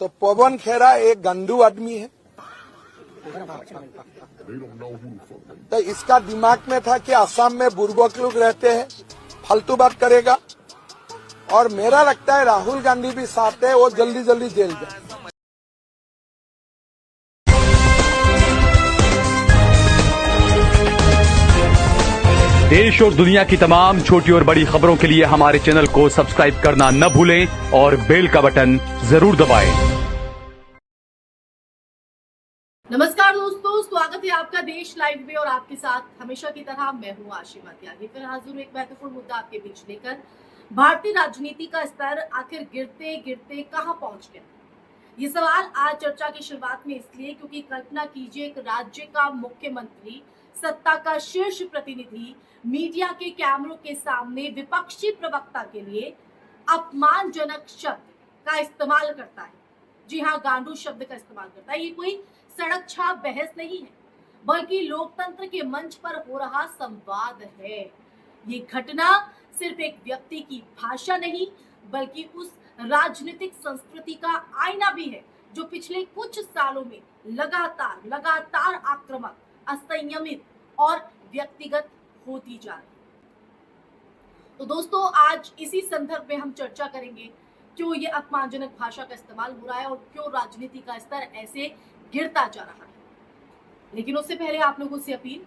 तो पवन खेरा एक गंदू आदमी है। तो इसका दिमाग में था कि असम में बुर्बक लोग रहते हैं, फालतू बात करेगा। और मेरा लगता है राहुल गांधी भी साथ है, वो जल्दी जल्दी जेल जाए। देश और दुनिया की तमाम छोटी और बड़ी खबरों के लिए हमारे चैनल को सब्सक्राइब करना न भूलें और बेल का बटन जरूर दबाएं। नमस्कार दोस्तों, स्वागत है आपका देश लाइव में और आपके साथ हमेशा की तरह मैं हूं आशिमा त्यागी। फिर हाजिर हूं एक महत्वपूर्ण मुद्दा आपके बीच लेकर। भारतीय राजनीति का स्तर आखिर गिरते गिरते कहां पहुंच गया? ये सवाल आज चर्चा की शुरुआत में इसलिए क्योंकि कल्पना कीजिए एक राज्य का मुख्यमंत्री, सत्ता का शीर्ष प्रतिनिधि मीडिया के कैमरों के सामने विपक्षी प्रवक्ता के लिए अपमानजनक शब्द का इस्तेमाल करता है। जी हाँ, गांडू शब्द का इस्तेमाल करता है। ये कोई सड़क छाप बहस नहीं है, बल्कि लोकतंत्र के मंच पर हो रहा संवाद है। ये घटना सिर्फ एक व्यक्ति की भाषा नहीं, बल्कि उस राजनीतिक संस्कृति का आईना भी है जो पिछले कुछ सालों में लगातार आक्रामक, असंयमित और व्यक्तिगत होती जा रही है। तो दोस्तों, आज इसी संदर्भ में हम चर्चा करेंगे क्यों ये अपमानजनक भाषा का इस्तेमाल हो रहा है और क्यों राजनीति का स्तर ऐसे गिरता जा रहा है। लेकिन उससे पहले आप लोगों से अपील,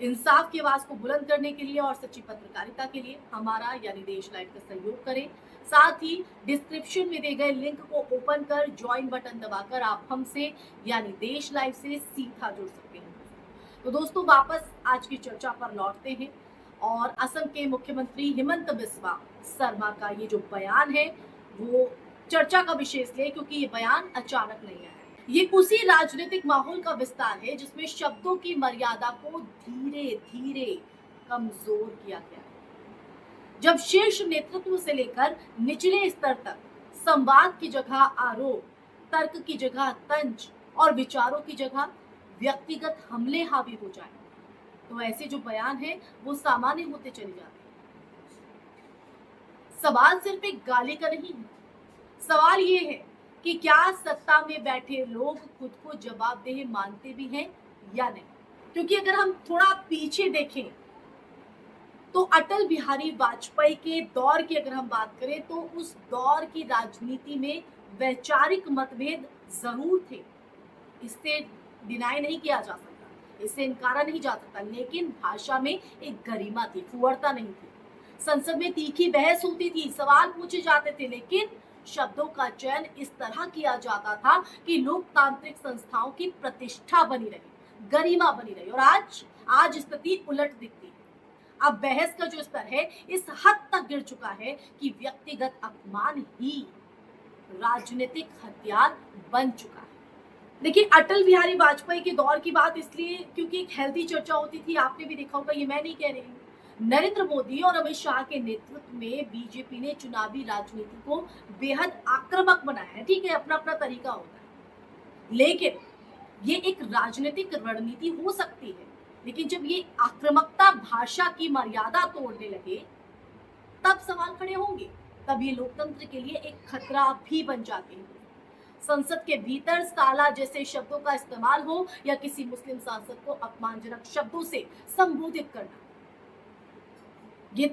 इंसाफ की आवाज को बुलंद करने के लिए और सच्ची पत्रकारिता के लिए हमारा यानी देश लाइव का सहयोग करें। साथ ही डिस्क्रिप्शन में दिए गए लिंक को ओपन कर ज्वाइन बटन दबाकर आप हमसे यानी देश लाइव से सीधा जुड़ सकते हैं। तो दोस्तों, वापस आज की चर्चा पर लौटते हैं और असम के मुख्यमंत्री हिमंत बिस्वा शर्मा का ये जो बयान है वो चर्चा का विषय इसलिए क्योंकि ये बयान अचानक नहीं आया। ये उसी राजनीतिक माहौल का विस्तार है जिसमें शब्दों की मर्यादा को धीरे धीरे कमजोर किया गया है। जब शीर्ष नेतृत्व से लेकर निचले स्तर तक संवाद की जगह आरोप, तर्क की जगह तंज और विचारों की जगह व्यक्तिगत हमले हावी हो जाए, तो ऐसे जो बयान है वो सामान्य होते चले जाते हैं। सवाल सिर्फ एक गाली का नहीं है, सवाल ये है कि क्या सत्ता में बैठे लोग खुद को जवाबदेह मानते भी हैं या नहीं। क्योंकि अगर हम थोड़ा पीछे देखें तो अटल बिहारी वाजपेयी के दौर की अगर हम बात करें तो उस दौर की राजनीति में वैचारिक मतभेद जरूर थे, इससे डिनाई नहीं किया जा सकता, इससे इनकारा नहीं जा सकता। लेकिन भाषा में एक गरिमा थी, फुहरता नहीं थी। संसद में तीखी बहस होती थी, सवाल पूछे जाते थे, लेकिन शब्दों का चयन इस तरह किया जाता था कि लोकतांत्रिक संस्थाओं की प्रतिष्ठा बनी रही, गरिमा बनी रही। और आज स्थिति उलट दिखती है। अब बहस का जो स्तर है इस हद तक गिर चुका है कि व्यक्तिगत अपमान ही राजनीतिक हथियार बन चुका है। देखिए, अटल बिहारी वाजपेयी के दौर की बात इसलिए क्योंकि एक हेल्दी चर्चा होती थी। आपने भी देखा होगा, ये मैं नहीं कह रही हूँ। नरेंद्र मोदी और अमित शाह के नेतृत्व में बीजेपी ने चुनावी राजनीति को बेहद आक्रामक बनाया है। ठीक है, अपना अपना तरीका होता है, लेकिन ये एक राजनीतिक रणनीति हो सकती है। लेकिन जब ये आक्रामकता भाषा की मर्यादा तोड़ने लगे तब सवाल खड़े होंगे, तब ये लोकतंत्र के लिए एक खतरा भी बन जाते हैं। संसद के भीतर साला जैसे शब्दों का इस्तेमाल हो या किसी मुस्लिम सांसद को अपमानजनक शब्दों से संबोधित करना, ये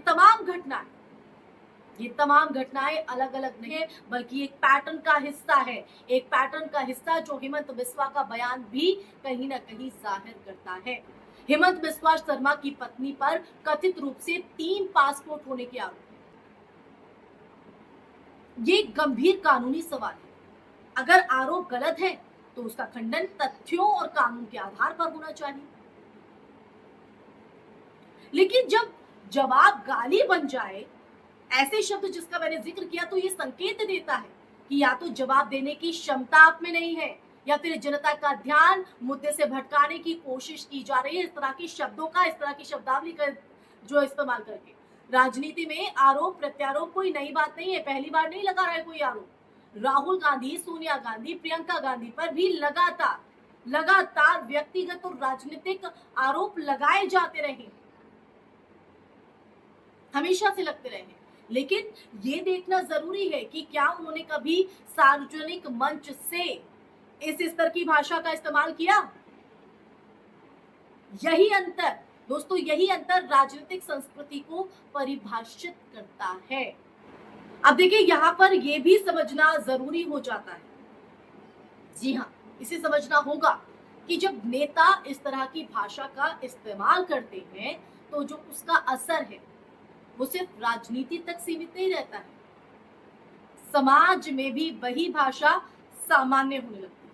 तमाम घटनाएं अलग अलग नहीं है, बल्कि एक पैटर्न का हिस्सा है। एक पैटर्न का हिस्सा जो हिमंत बिस्वा का बयान भी कहीं ना कहीं जाहिर करता है। हिमंत बिस्वा शर्मा की पत्नी पर कथित रूप से 3 पासपोर्ट होने के आरोप है। ये गंभीर कानूनी सवाल है। अगर आरोप गलत है तो उसका खंडन तथ्यों और कानून के आधार पर होना चाहिए। लेकिन जब जवाब गाली बन जाए, ऐसे शब्द जिसका मैंने जिक्र किया, तो ये संकेत देता है कि या तो जवाब देने की क्षमता आप में नहीं है या फिर जनता का ध्यान मुद्दे से भटकाने की कोशिश की जा रही है। इस तरह की शब्दों का, इस तरह की शब्दावली का जो इस्तेमाल करके राजनीति में आरोप प्रत्यारोप कोई नई बात नहीं है, पहली बार नहीं लगा रहा है कोई आरोप। राहुल गांधी, सोनिया गांधी, प्रियंका गांधी पर भी लगातार व्यक्तिगत और राजनीतिक आरोप लगाए जाते रहे, हमेशा से लगते रहे। लेकिन ये देखना जरूरी है कि क्या उन्होंने कभी सार्वजनिक मंच से इस स्तर की भाषा का इस्तेमाल किया। यही अंतर दोस्तों, यही अंतर राजनीतिक संस्कृति को परिभाषित करता है। अब देखिए, यहां पर यह भी समझना जरूरी हो जाता है, जी हाँ, इसे समझना होगा कि जब नेता इस तरह की भाषा का इस्तेमाल करते हैं तो जो उसका असर है वो सिर्फ राजनीति तक सीमित नहीं रहता है, समाज में भी वही भाषा सामान्य होने लगती है।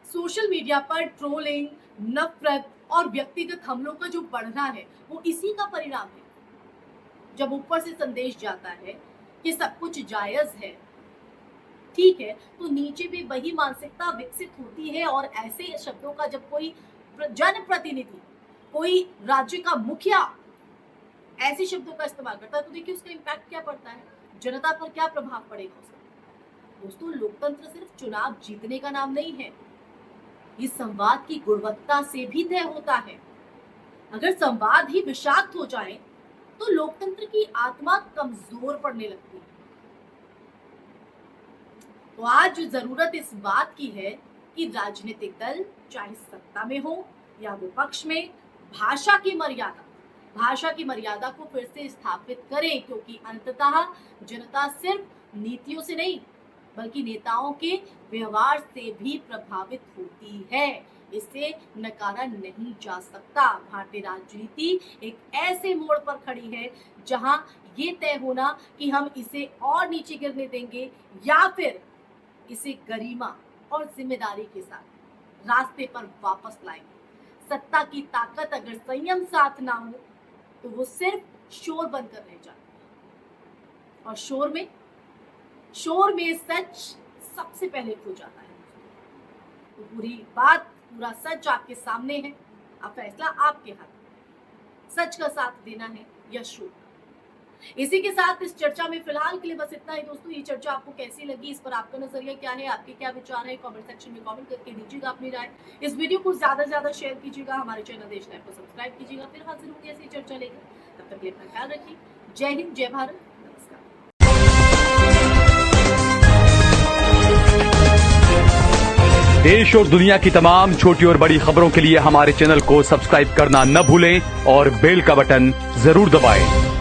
सोशल मीडिया पर ट्रोलिंग, नफरत और व्यक्तिगत हमलों का जो बढ़ना है वो इसी का परिणाम है। जब ऊपर से संदेश जाता है कि सब कुछ जायज है, ठीक है, तो नीचे भी वही मानसिकता विकसित होती है और ऐसे शब्दों का जब कोई जनप्रतिनिधि, कोई राज्य का मुखिया ऐसे शब्दों का इस्तेमाल करता है तो देखिए उसका इम्पैक्ट क्या पड़ता है, जनता पर क्या प्रभाव पड़ेगा उसका। दोस्तों, लोकतंत्र सिर्फ चुनाव जीतने का नाम नहीं है, ये संवाद की गुणवत्ता से भी तय होता है। अगर संवाद ही विषाक्त हो जाए तो लोकतंत्र की आत्मा कमजोर पड़ने लगती है। तो आज जरूरत इस बात की है कि राजनीतिक दल चाहे सत्ता में हो या विपक्ष में, भाषा की मर्यादा को फिर से स्थापित करें, क्योंकि अंततः जनता सिर्फ नीतियों से नहीं बल्कि नेताओं के व्यवहार से भी प्रभावित होती है। इसे नकारा नहीं जा सकता। भारतीय राजनीति एक ऐसे मोड़ पर खड़ी है जहां ये तय होना कि हम इसे और नीचे गिरने देंगे या फिर इसे गरिमा और जिम्मेदारी के साथ रास्ते पर वापस लाएंगे। सत्ता की ताकत अगर संयम साथ ना हो तो वो सिर्फ शोर बनकर रह जाती है, और शोर में सच सबसे पहले खो जाता है। तो पूरा सच आपके सामने है, अब फैसला आपके हाथ में, सच का साथ देना है या शोर। इसी के साथ इस चर्चा में फिलहाल के लिए बस इतना ही दोस्तों। ये चर्चा आपको कैसी लगी, इस पर आपका नजरिया क्या है, आपके क्या विचार है, कमेंट सेक्शन में कमेंट करके दीजिएगा अपनी राय। इस वीडियो को ज्यादा से ज्यादा शेयर कीजिएगा, हमारे चैनल देश लाइव को सब्सक्राइब कीजिएगा। फिर हाजिर होंगे ऐसी चर्चा लेकर, तब तक के लिए अपना ख्याल रखिए। जय हिंद, जय भारत, नमस्कार। देश और दुनिया की तमाम छोटी और बड़ी खबरों के लिए हमारे चैनल को सब्सक्राइब करना न भूलें और बेल का बटन जरूर दबाएं।